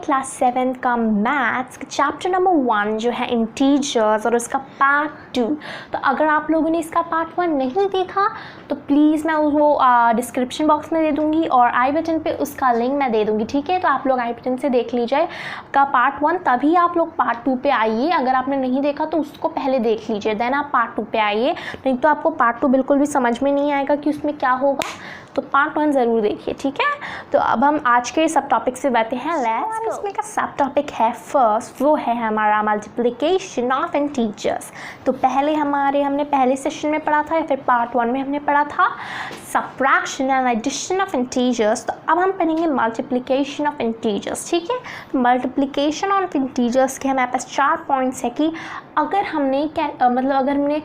Class 7 का maths chapter number 1 जो है इंटीजर्स और उसका पार्ट 2। तो अगर आप लोगों ने इसका पार्ट 1 नहीं देखा तो प्लीज़ मैं वो डिस्क्रिप्शन बॉक्स में दे दूँगी और आई बटन पे उसका लिंक मैं दे दूँगी, ठीक है। तो आप लोग आई बटन से देख लीजिए का पार्ट 1, तभी आप लोग पार्ट 2 पे आइए। अगर आपने नहीं देखा तो उसको पहले देख लीजिए, देन आप पार्ट 2 पे आइए, नहीं तो आपको पार्ट 2 बिल्कुल भी समझ में नहीं आएगा कि उसमें क्या होगा। तो पार्ट 1 ज़रूर देखिए, ठीक है। तो अब हम आज के सब टॉपिक से बढ़ते हैं। लेट्स इसमें का सब टॉपिक है फर्स्ट, वो है हमारा मल्टीप्लिकेशन ऑफ इंटीजर्स। तो पहले हमने पहले सेशन में पढ़ा था या फिर पार्ट 1 में हमने पढ़ा था subtraction and addition of integers. तो अब हम पढ़ेंगे मल्टीप्लिकेशन ऑफ इंटीजर्स, ठीक है। तो मल्टीप्लिकेशन ऑफ इंटीजर्स के हमारे पास 4 पॉइंट्स है कि अगर हमने अगर हमने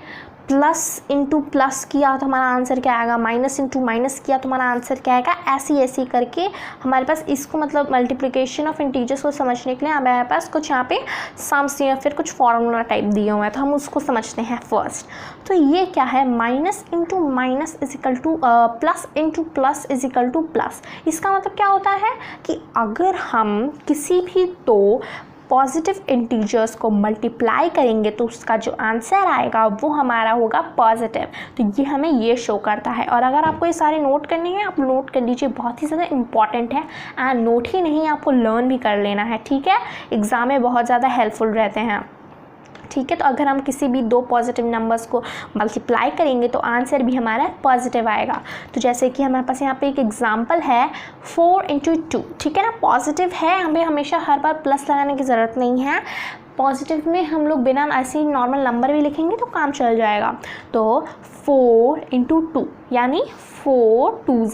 प्लस इंटू प्लस किया तो हमारा आंसर क्या आएगा, माइनस इंटू माइनस किया तो हमारा आंसर क्या आएगा, ऐसी करके हमारे पास इसको मल्टीप्लिकेशन ऑफ इंटीजर्स को समझने के लिए हमारे पास कुछ यहाँ पे सम्स या फिर कुछ फॉर्मूला टाइप दिए हुए हैं, तो हम उसको समझते हैं फर्स्ट। तो ये क्या है, minus into minus is equal two plus into plus is equal two plus. इसका मतलब क्या होता है कि अगर हम किसी भी दो पॉजिटिव इंटीजर्स को मल्टीप्लाई करेंगे तो उसका जो आंसर आएगा वो हमारा होगा पॉजिटिव। तो ये हमें ये शो करता है। और अगर आपको ये सारे नोट करने हैं आप नोट कर लीजिए, बहुत ही ज़्यादा इंपॉर्टेंट है। एंड नोट ही नहीं, आपको लर्न भी कर लेना है, ठीक है। एग्ज़ाम में बहुत ज़्यादा हेल्पफुल रहते हैं, ठीक है। तो अगर हम किसी भी दो पॉजिटिव नंबर्स को मल्टीप्लाई करेंगे तो आंसर भी हमारा पॉजिटिव आएगा। तो जैसे कि हमारे पास यहाँ पे एक एग्जांपल है 4 × 2, ठीक है ना। पॉजिटिव है, हमें हमेशा हर बार प्लस लगाने की ज़रूरत नहीं है। पॉजिटिव में हम लोग बिना ऐसे ही नॉर्मल नंबर भी लिखेंगे तो काम चल जाएगा। तो 4 × 2 यानी 4 2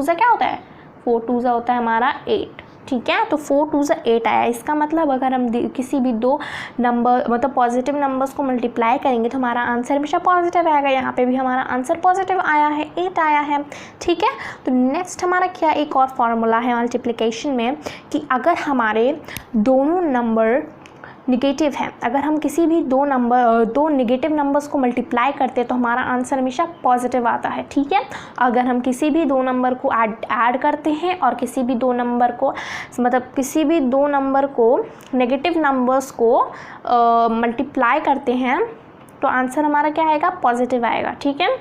क्या होता है, 4 2 होता है हमारा 8, ठीक है। तो 4 2 8 आया। इसका मतलब अगर हम किसी भी दो नंबर पॉजिटिव नंबर्स को मल्टीप्लाई करेंगे तो हमारा आंसर हमेशा पॉजिटिव आएगा। यहाँ पे भी हमारा आंसर पॉजिटिव आया है, 8 आया है, ठीक है। तो नेक्स्ट हमारा क्या एक और फार्मूला है मल्टीप्लिकेशन में कि अगर हमारे दोनों नंबर निगेटिव है, अगर हम किसी भी दो निगेटिव नंबर्स को मल्टीप्लाई करते हैं तो हमारा आंसर हमेशा पॉजिटिव आता है, ठीक है। अगर हम किसी भी दो नंबर को ऐड करते हैं और किसी भी दो नंबर को नेगेटिव नंबर्स को मल्टीप्लाई करते हैं तो आंसर हमारा क्या आएगा, पॉजिटिव आएगा, ठीक है।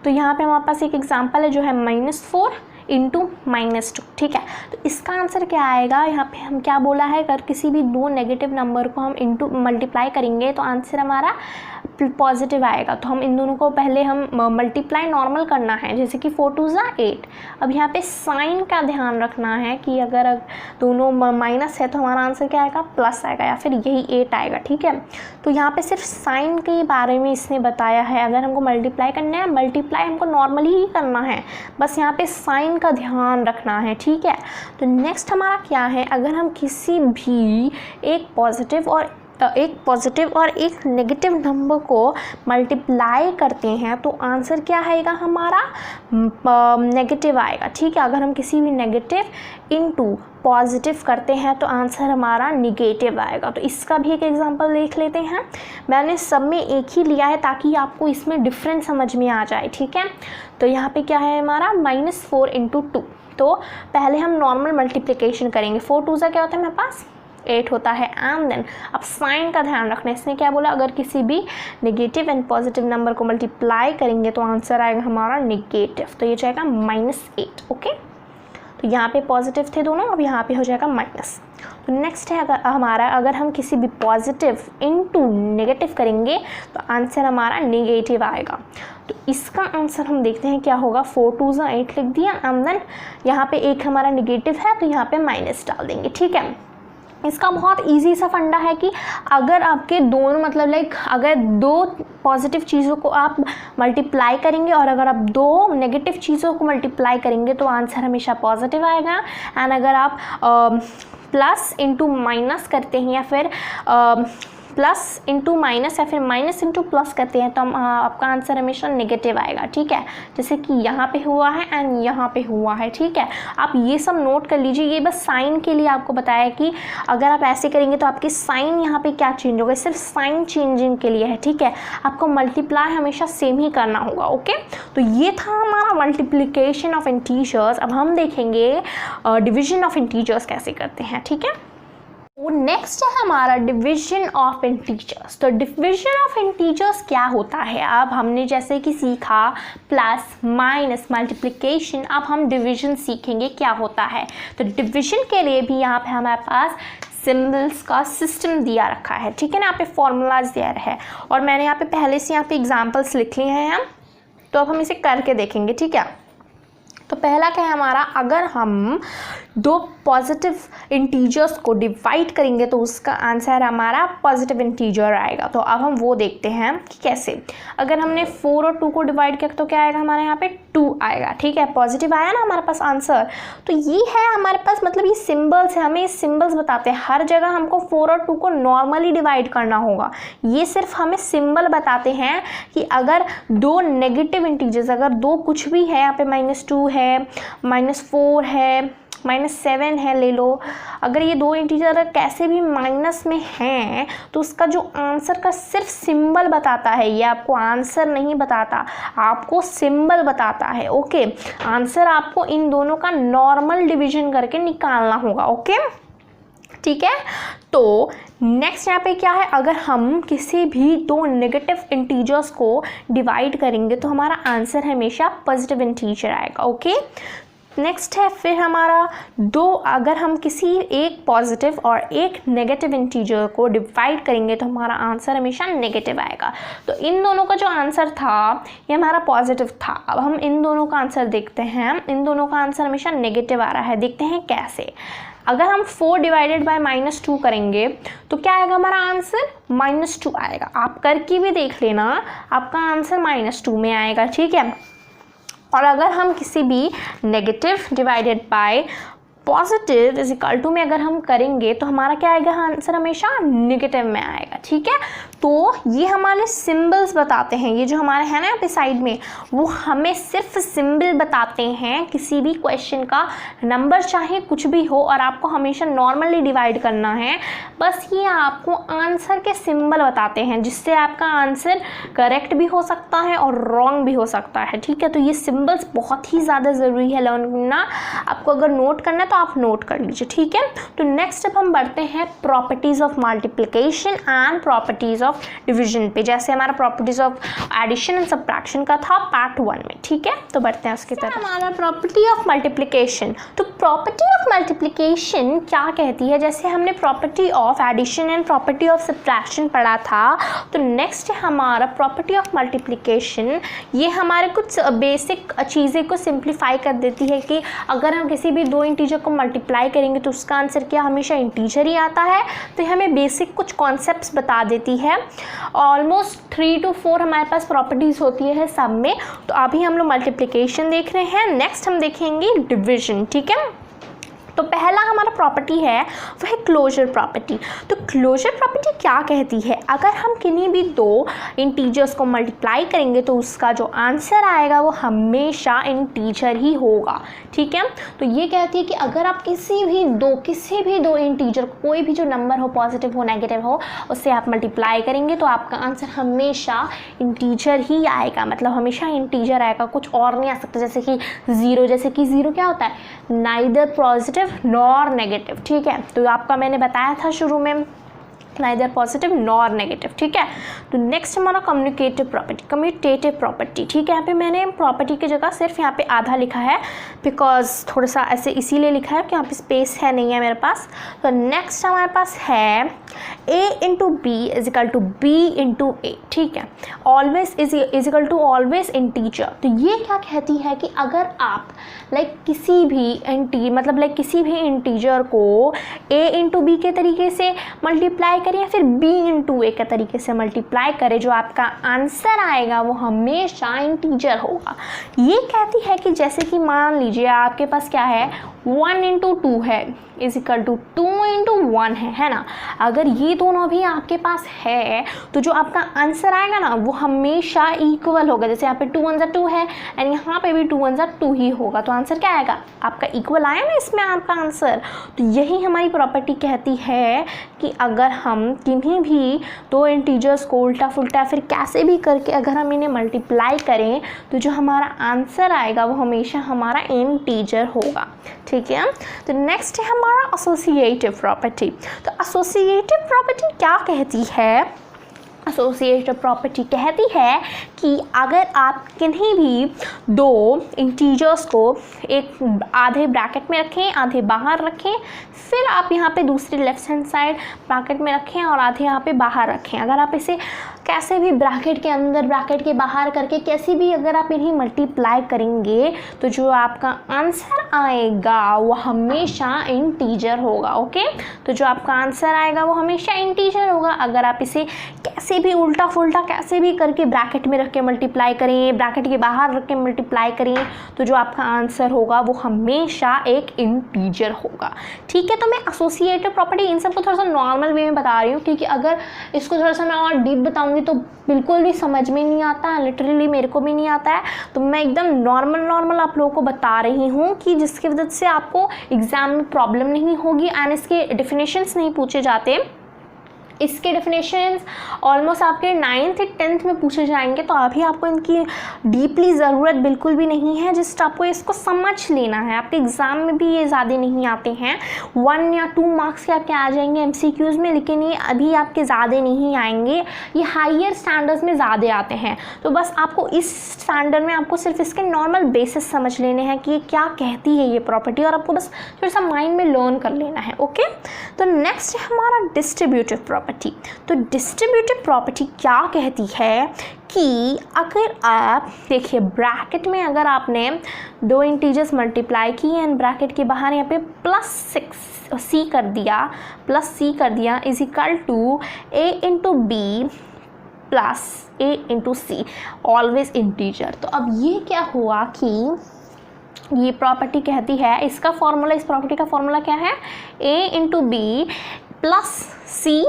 तो यहाँ पे हमारे पास एक एग्जांपल है जो है -4 × -2, ठीक है। तो इसका आंसर क्या आएगा, यहाँ पे हम क्या बोला है, अगर किसी भी दो नेगेटिव नंबर को हम मल्टीप्लाई करेंगे तो आंसर हमारा पॉजिटिव आएगा। तो हम इन दोनों को पहले हम मल्टीप्लाई नॉर्मल करना है, जैसे कि 4 2 8। अब यहाँ पे साइन का ध्यान रखना है कि अगर दोनों माइनस है तो हमारा आंसर क्या आएगा, प्लस आएगा या फिर यही 8 आएगा, ठीक है। तो यहाँ पे सिर्फ साइन के बारे में इसने बताया है। अगर हमको मल्टीप्लाई करना है, मल्टीप्लाई हमको नॉर्मली ही करना है, बस यहाँ पे साइन का ध्यान रखना है, ठीक है। तो नेक्स्ट हमारा क्या है, अगर हम किसी भी एक पॉजिटिव और एक नेगेटिव नंबर को मल्टीप्लाई करते हैं तो आंसर क्या आएगा, हमारा नेगेटिव आएगा, ठीक है। अगर हम किसी भी नेगेटिव इनटू पॉजिटिव करते हैं तो आंसर हमारा निगेटिव आएगा। तो इसका भी एक एग्जांपल देख लेते हैं। मैंने सब में एक ही लिया है ताकि आपको इसमें डिफरेंस समझ में आ जाए, ठीक है। तो यहाँ पे क्या है हमारा -4 × 2। तो पहले हम नॉर्मल मल्टीप्लिकेशन करेंगे। 4 2 क्या होता है मेरे पास, 8 होता है। एंड देन अब साइन का ध्यान रखना है, इसने क्या बोला, अगर किसी भी नेगेटिव एंड पॉजिटिव नंबर को मल्टीप्लाई करेंगे तो आंसर आएगा हमारा निगेटिव। तो ये जाएगा -8, ओके। तो यहाँ पे पॉजिटिव थे दोनों, अब यहाँ पे हो जाएगा माइनस। तो नेक्स्ट है अगर हम किसी भी पॉजिटिव इनटू नेगेटिव करेंगे तो आंसर हमारा नेगेटिव आएगा। तो इसका आंसर हम देखते हैं क्या होगा। 4 2 8 लिख दिया एंड देन यहाँ पे एक हमारा नेगेटिव है तो यहाँ पे माइनस डाल देंगे, ठीक है। इसका बहुत इजी सा फंडा है कि अगर आपके दोनों अगर दो पॉजिटिव चीज़ों को आप मल्टीप्लाई करेंगे और अगर आप दो नेगेटिव चीज़ों को मल्टीप्लाई करेंगे तो आंसर हमेशा पॉजिटिव आएगा। एंड अगर आप प्लस इंटू माइनस करते हैं या फिर प्लस इंटू माइनस या फिर माइनस इंटू प्लस करते हैं तो हम आपका आंसर हमेशा नेगेटिव आएगा, ठीक है। जैसे कि यहाँ पे हुआ है एंड यहाँ पे हुआ है, ठीक है। आप ये सब नोट कर लीजिए, ये बस साइन के लिए आपको बताया कि अगर आप ऐसे करेंगे तो आपकी साइन यहाँ पे क्या चेंज होगा, सिर्फ साइन चेंजिंग के लिए है, ठीक है। आपको मल्टीप्लाई हमेशा सेम ही करना होगा, ओके। तो ये था हमारा मल्टीप्लिकेशन ऑफ इंटीजर्स। अब हम देखेंगे डिवीजन ऑफ इंटीजर्स कैसे करते हैं, ठीक है। वो नेक्स्ट है हमारा डिवीजन ऑफ इंटीजर्स। तो डिवीजन ऑफ इंटीजर्स क्या होता है, अब हमने जैसे कि सीखा प्लस माइनस मल्टीप्लिकेशन, अब हम डिवीजन सीखेंगे क्या होता है। तो डिवीजन के लिए भी यहाँ पे हमारे पास सिंबल्स का सिस्टम दिया रखा है, ठीक है ना, यहाँ पे फॉर्मूलाज दिया है और मैंने यहाँ पे पहले से यहाँ पे एग्जाम्पल्स लिख लिए हैं हम, तो अब हम इसे करके देखेंगे, ठीक है। तो पहला क्या है हमारा, अगर हम दो पॉजिटिव इंटीजर्स को डिवाइड करेंगे तो उसका आंसर हमारा पॉजिटिव इंटीजर आएगा। तो अब हम वो देखते हैं कि कैसे। अगर हमने 4 और 2 को डिवाइड किया तो क्या आएगा हमारे यहाँ पे 2 आएगा, ठीक है। पॉजिटिव आया ना हमारे पास आंसर। तो ये है हमारे पास, मतलब ये सिंबल्स है, हमें ये सिंबल्स बताते हैं। हर जगह हमको 4 और 2 को नॉर्मली डिवाइड करना होगा। ये सिर्फ हमें सिंबल बताते हैं कि अगर दो नेगेटिव इंटीजर्स, अगर दो कुछ भी है, यहाँ पे -2 है, -4 है, -7 है, ले लो। अगर ये दो इंटीजर कैसे भी माइनस में हैं तो उसका जो आंसर का सिर्फ सिंबल बताता है, ये आपको आंसर नहीं बताता, आपको सिंबल बताता है, ओके। आंसर आपको इन दोनों का नॉर्मल डिवीजन करके निकालना होगा, ओके, ठीक है। तो नेक्स्ट यहाँ पे क्या है, अगर हम किसी भी दो नेगेटिव इंटीजर्स को डिवाइड करेंगे तो हमारा आंसर हमेशा पॉजिटिव इंटीजर आएगा, ओके। नेक्स्ट है फिर हमारा दो, अगर हम किसी एक पॉजिटिव और एक नेगेटिव इंटीजर को डिवाइड करेंगे तो हमारा आंसर हमेशा नेगेटिव आएगा। तो इन दोनों का जो आंसर था ये हमारा पॉजिटिव था। अब हम इन दोनों का आंसर देखते हैं, इन दोनों का आंसर हमेशा नेगेटिव आ रहा है। देखते हैं कैसे। अगर हम 4 डिवाइडेड बाय -2 करेंगे तो क्या आएगा हमारा आंसर, -2 आएगा। आप करके भी देख लेना, आपका आंसर -2 में आएगा, ठीक है। और अगर हम किसी भी negative divided by positive is equal to में अगर हम करेंगे तो हमारा क्या आएगा आंसर, हमेशा नेगेटिव में आएगा, ठीक है। तो ये हमारे सिंबल्स बताते हैं, ये जो हमारे हैं ना यहाँ पे साइड में, वो हमें सिर्फ सिंबल बताते हैं किसी भी क्वेश्चन का, नंबर चाहे कुछ भी हो और आपको हमेशा नॉर्मली डिवाइड करना है, बस ये आपको आंसर के सिंबल बताते हैं, जिससे आपका आंसर करेक्ट भी हो सकता है और रॉन्ग भी हो सकता है, ठीक है। तो ये सिंबल्स बहुत ही ज़्यादा ज़रूरी है लर्न करना। आपको अगर नोट करना है तो आप नोट कर लीजिए, ठीक है। तो नेक्स्ट अब हम बढ़ते हैं properties of multiplication and properties of division पे। जैसे हमारा properties of addition and subtraction का था पार्ट 1 में, ठीक है। तो बढ़ते हैं उसकी तरफ। हमारा प्रॉपर्टी ऑफ मल्टीप्लिकेशन, तो प्रॉपर्टी ऑफ मल्टीप्लिकेशन क्या कहती है, जैसे हमने property of addition and property of subtraction पढ़ा था, तो नेक्स्ट है हमारा प्रॉपर्टी ऑफ मल्टीप्लिकेशन। ये हमारे कुछ बेसिक चीज़ें को सिंप्लीफाई कर देती है कि अगर हम किसी भी दो इंटीजर को मल्टीप्लाई करेंगे तो उसका आंसर क्या हमेशा इंटीजर ही आता है। तो ये हमें बेसिक कुछ कॉन्सेप्ट्स बता देती है। ऑलमोस्ट 3 to 4 हमारे पास प्रॉपर्टीज़ होती है सब में। तो अभी हम लोग मल्टीप्लिकेशन देख रहे हैं, नेक्स्ट हम देखेंगे डिवीजन, ठीक है। तो पहला हमारा प्रॉपर्टी है वो है क्लोजर प्रॉपर्टी। तो क्लोजर प्रॉपर्टी क्या कहती है, अगर हम किन्हीं भी दो इंटीजर्स को मल्टीप्लाई करेंगे तो उसका जो आंसर आएगा वो हमेशा इंटीजर ही होगा, ठीक है। तो ये कहती है कि अगर आप किसी भी दो इंटीजर, कोई भी जो नंबर हो, पॉजिटिव हो नेगेटिव हो, उससे आप मल्टीप्लाई करेंगे तो आपका आंसर हमेशा इंटीजर ही आएगा, मतलब हमेशा इंटीजर आएगा, कुछ और नहीं आ सकता। जैसे कि ज़ीरो क्या होता है, नाइदर पॉजिटिव नॉर नेगेटिव, ठीक है। तो आपका मैंने बताया था शुरू में, नाइदर पॉजिटिव नॉर नेगेटिव, ठीक है। तो नेक्स्ट हमारा कम्यूटेटिव प्रॉपर्टी, ठीक है। यहाँ पे मैंने प्रॉपर्टी की जगह सिर्फ यहाँ पे आधा लिखा है, बिकॉज थोड़ा सा ऐसे इसीलिए लिखा है कि यहाँ पे स्पेस नहीं है मेरे पास। तो नेक्स्ट हमारे पास है a into B is equal to B into A, ठीक है। Always is equal to always integer. तो ये क्या कहती है कि अगर आप किसी भी इंटीजर को a इंटू बी के तरीके से मल्टीप्लाई करें या फिर b इंटू ए के तरीके से मल्टीप्लाई करें, जो आपका आंसर आएगा वो हमेशा इंटीजर होगा। ये कहती है कि जैसे कि मान लीजिए आपके पास क्या है 1 इंटू 2 है इज इक्वल टू 2 इंटू 1 है ना। अगर ये दोनों भी आपके पास है तो जो आपका आंसर आएगा ना वो हमेशा इक्वल होगा। जैसे यहाँ पे 2 1 2 है एंड यहाँ पे भी 2 1 2 ही होगा, तो आंसर क्या आएगा आपका इक्वल आया ना इसमें आपका आंसर। तो यही हमारी प्रॉपर्टी कहती है कि अगर हम किन्हीं भी दो इंटीजर्स को उल्टा फुल्टा फिर कैसे भी करके अगर हम इन्हें मल्टीप्लाई करें तो जो हमारा आंसर आएगा वो हमेशा हमारा इंटीजर होगा। ठीक है, तो नेक्स्ट है हमारा एसोसिएटिव प्रॉपर्टी। तो एसोसिएटिव प्रॉपर्टी क्या कहती है? एसोसिएटिव प्रॉपर्टी कहती है कि अगर आप किन्हीं भी दो इंटीजर्स को एक आधे ब्रैकेट में रखें आधे बाहर रखें, फिर आप यहाँ पे दूसरी लेफ्ट हैंड साइड ब्रैकेट में रखें और आधे यहाँ पे बाहर रखें, अगर आप इसे कैसे भी ब्रैकेट के अंदर ब्रैकेट के बाहर करके कैसे भी अगर आप इन्हें मल्टीप्लाई करेंगे तो जो आपका आंसर आएगा वो हमेशा इंटीजर होगा। ओके, तो जो आपका आंसर आएगा वो हमेशा इंटीजर होगा। अगर आप इसे कैसे भी उल्टा फुल्टा कैसे भी करके ब्रैकेट में रख के मल्टीप्लाई करें, ब्रैकेट के बाहर रख के मल्टीप्लाई करें, तो जो आपका आंसर होगा वो हमेशा एक इंटीजर होगा। ठीक है, तो मैं एसोसिएटिव प्रॉपर्टी इन सबको थोड़ा सा नॉर्मल वे में बता रही हूँ, क्योंकि अगर इसको थोड़ा सा मैं और डीप बताऊँगी तो बिल्कुल भी समझ में नहीं आता है, लिटरली मेरे को भी नहीं आता है। तो मैं एकदम नॉर्मल आप लोगों को बता रही हूँ कि जिसकी वजह से आपको एग्जाम में प्रॉब्लम नहीं होगी एंड इसके डेफिनेशंस नहीं पूछे जाते। इसके डेफिनेशंस ऑलमोस्ट आपके 9th 10th में पूछे जाएंगे, तो अभी आपको इनकी डीपली ज़रूरत बिल्कुल भी नहीं है, जस्ट आपको इसको समझ लेना है। आपके एग्ज़ाम में भी ये ज़्यादा नहीं आते हैं, 1 या 2 मार्क्स के आपके आ जाएंगे MCQs में, लेकिन ये अभी आपके ज़्यादा नहीं आएंगे, ये हायर स्टैंडर्ड्स में ज़्यादा आते हैं। तो बस आपको इस स्टैंडर्ड में आपको सिर्फ इसके नॉर्मल बेसिस समझ लेने हैं कि ये क्या कहती है ये प्रॉपर्टी, और आपको बस थोड़ा सा माइंड में लर्न कर लेना है। ओके, तो नेक्स्ट है हमारा डिस्ट्रीब्यूटिव प्रॉपर्टी। तो डिस्ट्रीब्यूटिव प्रॉपर्टी क्या कहती है कि अगर आप देखिए ब्रैकेट में अगर आपने दो इंटीजर्स मल्टीप्लाई किए एंड ब्रैकेट के बाहर यहाँ पे +6c कर दिया is equal to a into B plus a into c, always integer. तो अब ये क्या हुआ कि ये प्रॉपर्टी कहती है, इसका फॉर्मूला, इस प्रॉपर्टी का फॉर्मूला क्या है, a into B plus C,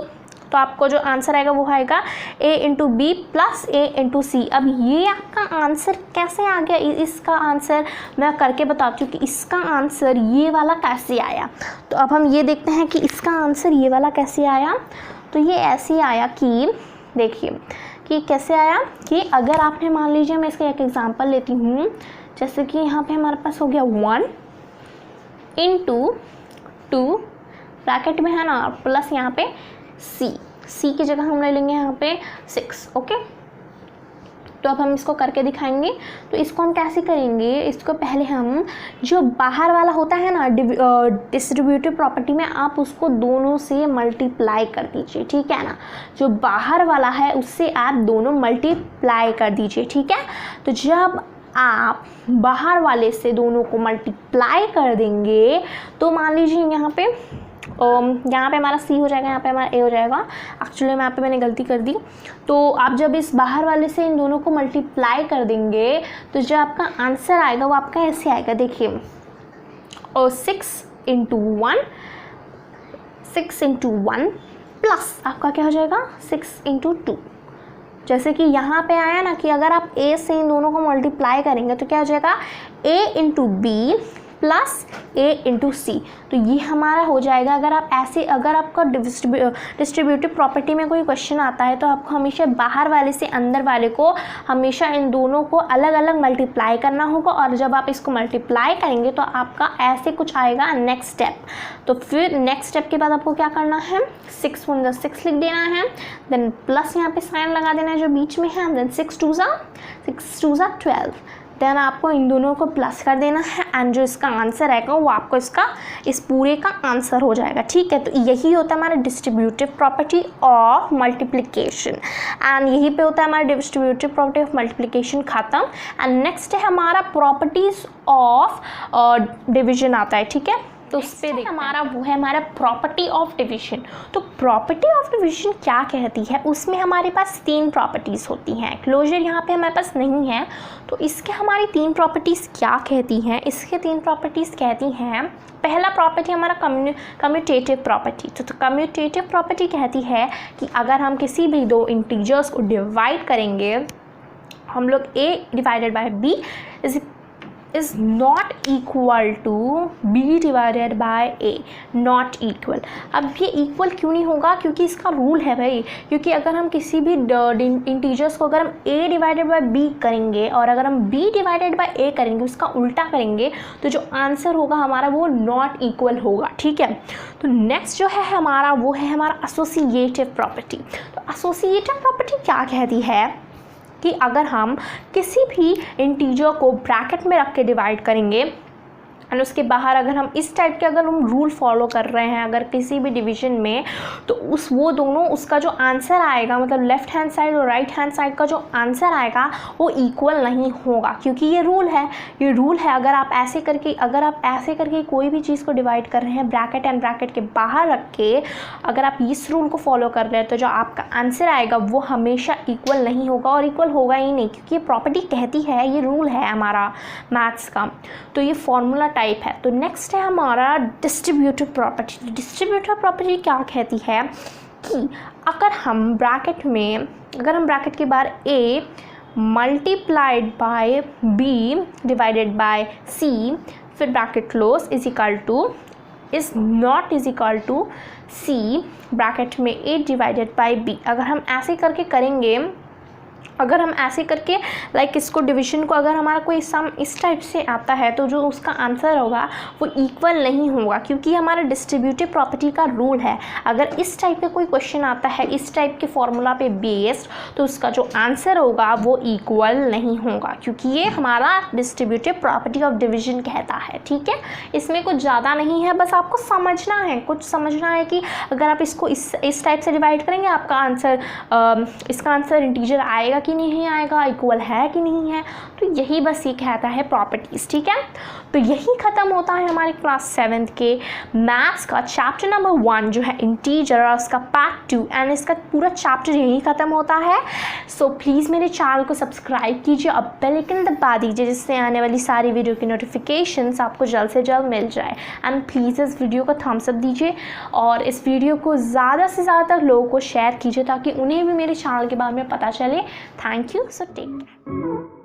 तो आपको जो आंसर आएगा वो आएगा a into B plus a into C. अब ये आपका आंसर कैसे आ गया, इसका आंसर मैं करके बताती हूँ कि इसका आंसर ये वाला कैसे आया। तो अब हम ये देखते हैं कि इसका आंसर ये वाला कैसे आया। तो ये ऐसे आया कि देखिए कि कैसे आया कि अगर आपने मान लीजिए, मैं इसका एक एग्जांपल लेती हूँ, जैसे कि यहाँ पे हमारे पास हो गया 1 इंटू 2 ब्रैकेट में है ना, प्लस यहाँ पे c की जगह हम ले लेंगे यहाँ पे 6। ओके, तो अब हम इसको करके दिखाएंगे। तो इसको हम कैसे करेंगे, इसको पहले हम जो बाहर वाला होता है ना डिस्ट्रीब्यूटिव प्रॉपर्टी में, आप उसको दोनों से मल्टीप्लाई कर दीजिए। ठीक है ना, जो बाहर वाला है उससे आप दोनों मल्टीप्लाई कर दीजिए। ठीक है, तो जब आप बाहर वाले से दोनों को मल्टीप्लाई कर देंगे तो मान लीजिए यहाँ पे हमारा c हो जाएगा, यहाँ पे हमारा a हो जाएगा। एक्चुअली यहाँ पे मैंने गलती कर दी। तो आप जब इस बाहर वाले से इन दोनों को मल्टीप्लाई कर देंगे तो जो आपका आंसर आएगा वो आपका ऐसे आएगा, देखिए, और 6 इंटू 1 प्लस आपका क्या हो जाएगा 6 इंटू 2। जैसे कि यहाँ पे आया ना कि अगर आप a से इन दोनों को मल्टीप्लाई करेंगे तो क्या हो जाएगा a into B plus a into C. तो ये हमारा हो जाएगा। अगर आप ऐसे, अगर आपका डिस्ट्रीब्यूटिव प्रॉपर्टी में कोई क्वेश्चन आता है तो आपको हमेशा बाहर वाले से अंदर वाले को हमेशा इन दोनों को अलग अलग मल्टीप्लाई करना होगा, और जब आप इसको मल्टीप्लाई करेंगे तो आपका ऐसे कुछ आएगा नेक्स्ट स्टेप। तो फिर नेक्स्ट स्टेप के बाद आपको क्या करना है, 6 1 6 लिख देना है, देन प्लस यहाँ पे साइन लगा देना है जो बीच में है, देन 6 2 12, देन आपको इन दोनों को प्लस कर देना है एंड जो इसका आंसर आएगा वो आपको इसका इस पूरे का आंसर हो जाएगा। ठीक है, तो यही होता है हमारा distributive property of multiplication, and यही पे होता है हमारा डिस्ट्रीब्यूटिव प्रॉपर्टी ऑफ मल्टीप्लिकेशन खत्म। एंड नेक्स्ट है हमारा प्रॉपर्टीज ऑफ डिवीजन आता है। ठीक है, तो उस पर देखते हैं। हमारा वो है हमारा प्रॉपर्टी ऑफ डिवीजन। तो प्रॉपर्टी ऑफ डिवीजन क्या कहती है, उसमें हमारे पास 3 प्रॉपर्टीज़ होती हैं। क्लोजर यहाँ पे हमारे पास नहीं है, तो इसके हमारी 3 प्रॉपर्टीज़ क्या कहती हैं, इसके 3 प्रॉपर्टीज़ कहती हैं, पहला प्रॉपर्टी हमारा कम्यूटेटिव प्रॉपर्टी। तो कम्यूटेटिव प्रॉपर्टी कहती है कि अगर हम किसी भी 2 इंटीजर्स को डिवाइड करेंगे, हम लोग a divided by b is not equal to b divided bye a, not equal. अब ये इक्वल क्यों नहीं होगा, क्योंकि इसका रूल है भाई, क्योंकि अगर हम किसी भी इंटीजर्स को अगर हम a डिवाइडेड बाय b करेंगे और अगर हम b डिवाइडेड बाय a करेंगे, उसका उल्टा करेंगे, तो जो आंसर होगा हमारा वो नॉट इक्वल होगा। ठीक है, तो नेक्स्ट जो है हमारा वो है हमारा एसोसिएटिव प्रॉपर्टी। तो एसोसिएटिव प्रॉपर्टी क्या कहती है कि अगर हम किसी भी इंटीजर को ब्रैकेट में रख के डिवाइड करेंगे एंड उसके बाहर अगर हम इस टाइप के अगर हम रूल फॉलो कर रहे हैं अगर किसी भी डिवीजन में, तो वो दोनों उसका जो आंसर आएगा, मतलब लेफ्ट हैंड साइड और राइट हैंड साइड का जो आंसर आएगा वो इक्वल नहीं होगा, क्योंकि ये रूल है। अगर आप ऐसे करके कोई भी चीज़ को डिवाइड कर रहे हैं ब्रैकेट एंड ब्रैकेट के बाहर रख के, अगर आप इस रूल को फॉलो कर रहे हैं, तो जो आपका आंसर आएगा वो हमेशा इक्वल नहीं होगा, और इक्वल होगा ही नहीं, क्योंकि ये प्रॉपर्टी कहती है, ये रूल है हमारा मैथ्स का। तो ये फॉर्मूला टाइप है। तो नेक्स्ट है हमारा डिस्ट्रीब्यूटिव प्रॉपर्टी। डिस्ट्रीब्यूटिव प्रॉपर्टी क्या कहती है कि अगर हम ब्रैकेट के बाहर a multiplied by b divided by c, फिर bracket close is equal to c bracket में a डिवाइडेड बाय b, अगर हम ऐसे करके लाइक इसको डिवीजन को अगर हमारा कोई सम इस टाइप से आता है, तो जो उसका आंसर होगा वो इक्वल नहीं होगा, क्योंकि हमारा डिस्ट्रीब्यूटिव प्रॉपर्टी का रूल है। अगर इस टाइप का कोई क्वेश्चन आता है इस टाइप के फॉर्मूला पे बेस्ड, तो उसका जो आंसर होगा वो इक्वल नहीं होगा, क्योंकि ये हमारा डिस्ट्रीब्यूटिव प्रॉपर्टी ऑफ डिवीजन कहता है। ठीक है, इसमें कुछ ज़्यादा नहीं है, बस आपको समझना है कि अगर आप इसको इस टाइप से डिवाइड करेंगे, आपका इसका आंसर इंटीजर आएगा कि नहीं आएगा, इक्वल है कि नहीं है। तो यही बस ये कहता है प्रॉपर्टीज। ठीक है, तो यही खत्म होता है हमारे क्लास 7th के मैथ्स का चैप्टर नंबर 1 जो है इंटीजर, और उसका पार्ट 2, एंड इसका पूरा चैप्टर यही खत्म होता है। सो प्लीज़ मेरे चैनल को सब्सक्राइब कीजिए, अब बेल आइकन दबा दीजिए, जिससे आने वाली सारी वीडियो की नोटिफिकेशंस आपको जल्द से जल्द मिल जाए। एंड प्लीज़ इस वीडियो को थम्स अप दीजिए और इस वीडियो को ज़्यादा से ज़्यादा लोगों को शेयर कीजिए, ताकि उन्हें भी मेरे चैनल के बारे में पता चले। Thank you. So take care.